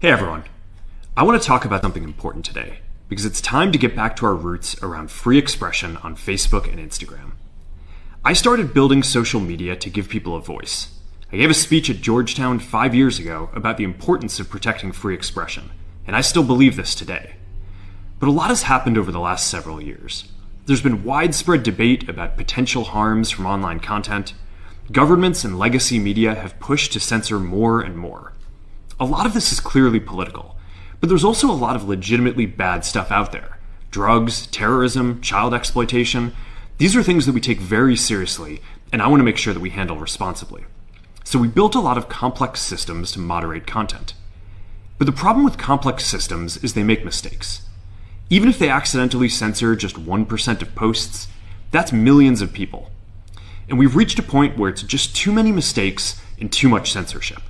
Hey everyone, I want to talk about something important today because it's time to get back to our roots around free expression on Facebook and Instagram. I started building social media to give people a voice. I gave a speech at Georgetown 5 years ago about the importance of protecting free expression, and I still believe this today. But a lot has happened over the last several years. There's been widespread debate about potential harms from online content. Governments and legacy media have pushed to censor more and more. A lot of this is clearly political, but there's also a lot of legitimately bad stuff out there. Drugs, terrorism, child exploitation. These are things that we take very seriously, and I want to make sure that we handle responsibly. So we built a lot of complex systems to moderate content. But the problem with complex systems is they make mistakes. Even if they accidentally censor just 1% of posts, that's millions of people. And we've reached a point where it's just too many mistakes and too much censorship.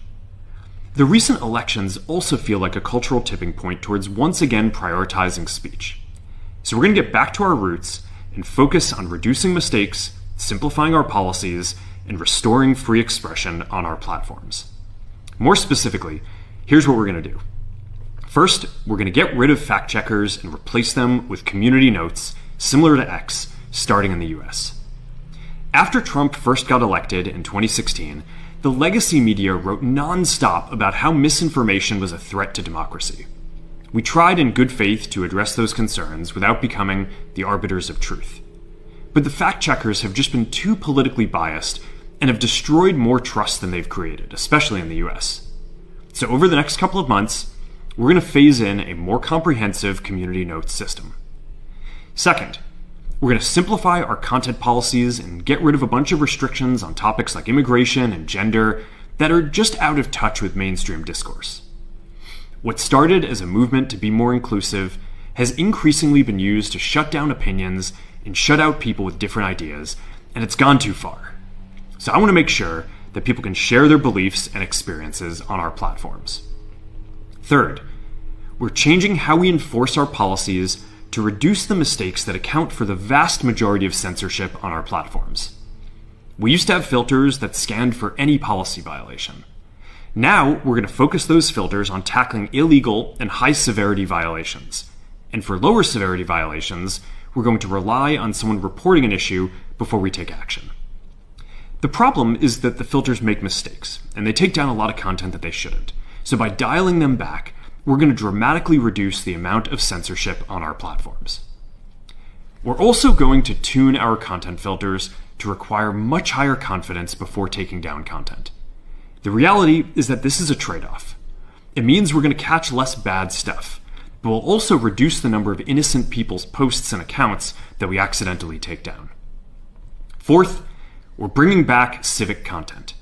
The recent elections also feel like a cultural tipping point towards once again prioritizing speech. So we're going to get back to our roots and focus on reducing mistakes, simplifying our policies, and restoring free expression on our platforms. More specifically, here's what we're going to do. First, we're going to get rid of fact checkers and replace them with community notes similar to X, starting in the US. After Trump first got elected in 2016, the legacy media wrote non-stop about how misinformation was a threat to democracy. We tried in good faith to address those concerns without becoming the arbiters of truth. But the fact checkers have just been too politically biased and have destroyed more trust than they've created, especially in the US. So over the next couple of months, we're going to phase in a more comprehensive community notes system. Second, we're going to simplify our content policies and get rid of a bunch of restrictions on topics like immigration and gender that are just out of touch with mainstream discourse. What started as a movement to be more inclusive has increasingly been used to shut down opinions and shut out people with different ideas, and it's gone too far. So I want to make sure that people can share their beliefs and experiences on our platforms. Third, we're changing how we enforce our policies to reduce the mistakes that account for the vast majority of censorship on our platforms. We used to have filters that scanned for any policy violation. Now, we're going to focus those filters on tackling illegal and high-severity violations. And for lower severity violations, we're going to rely on someone reporting an issue before we take action. The problem is that the filters make mistakes, and they take down a lot of content that they shouldn't. So by dialing them back, we're going to dramatically reduce the amount of censorship on our platforms. We're also going to tune our content filters to require much higher confidence before taking down content. The reality is that this is a trade-off. It means we're going to catch less bad stuff, but we'll also reduce the number of innocent people's posts and accounts that we accidentally take down. Fourth, we're bringing back civic content.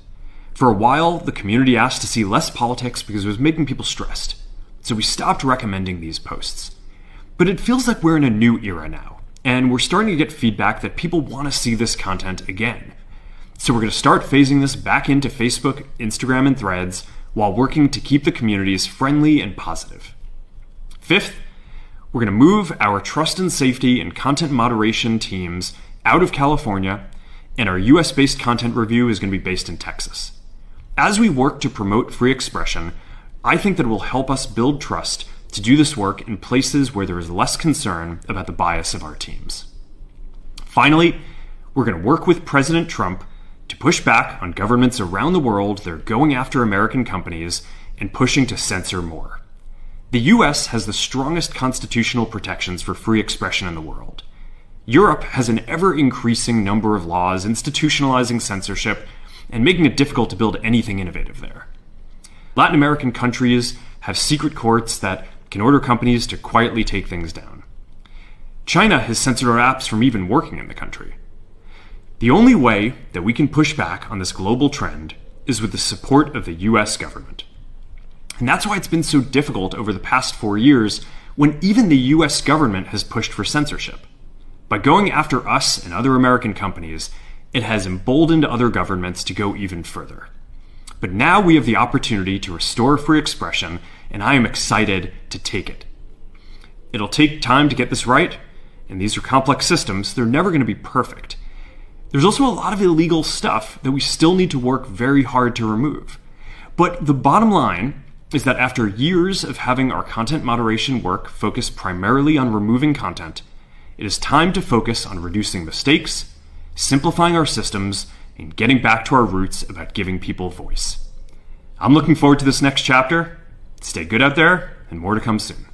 For a while, the community asked to see less politics because it was making people stressed. So we stopped recommending these posts. But it feels like we're in a new era now, and we're starting to get feedback that people want to see this content again. So we're going to start phasing this back into Facebook, Instagram, and Threads while working to keep the communities friendly and positive. Fifth, we're going to move our trust and safety and content moderation teams out of California, and our US-based content review is going to be based in Texas. As we work to promote free expression, I think that it will help us build trust to do this work in places where there is less concern about the bias of our teams. Finally, we're going to work with President Trump to push back on governments around the world that are going after American companies and pushing to censor more. The US has the strongest constitutional protections for free expression in the world. Europe has an ever-increasing number of laws institutionalizing censorship and making it difficult to build anything innovative there. Latin American countries have secret courts that can order companies to quietly take things down. China has censored our apps from even working in the country. The only way that we can push back on this global trend is with the support of the US government. And that's why it's been so difficult over the past 4 years when even the US government has pushed for censorship. By going after us and other American companies, it has emboldened other governments to go even further. But now we have the opportunity to restore free expression, and I am excited to take it. It'll take time to get this right, and these are complex systems. They're never going to be perfect. There's also a lot of illegal stuff that we still need to work very hard to remove. But the bottom line is that after years of having our content moderation work focus primarily on removing content, it is time to focus on reducing mistakes, simplifying our systems, and getting back to our roots about giving people voice. I'm looking forward to this next chapter. Stay good out there, and more to come soon.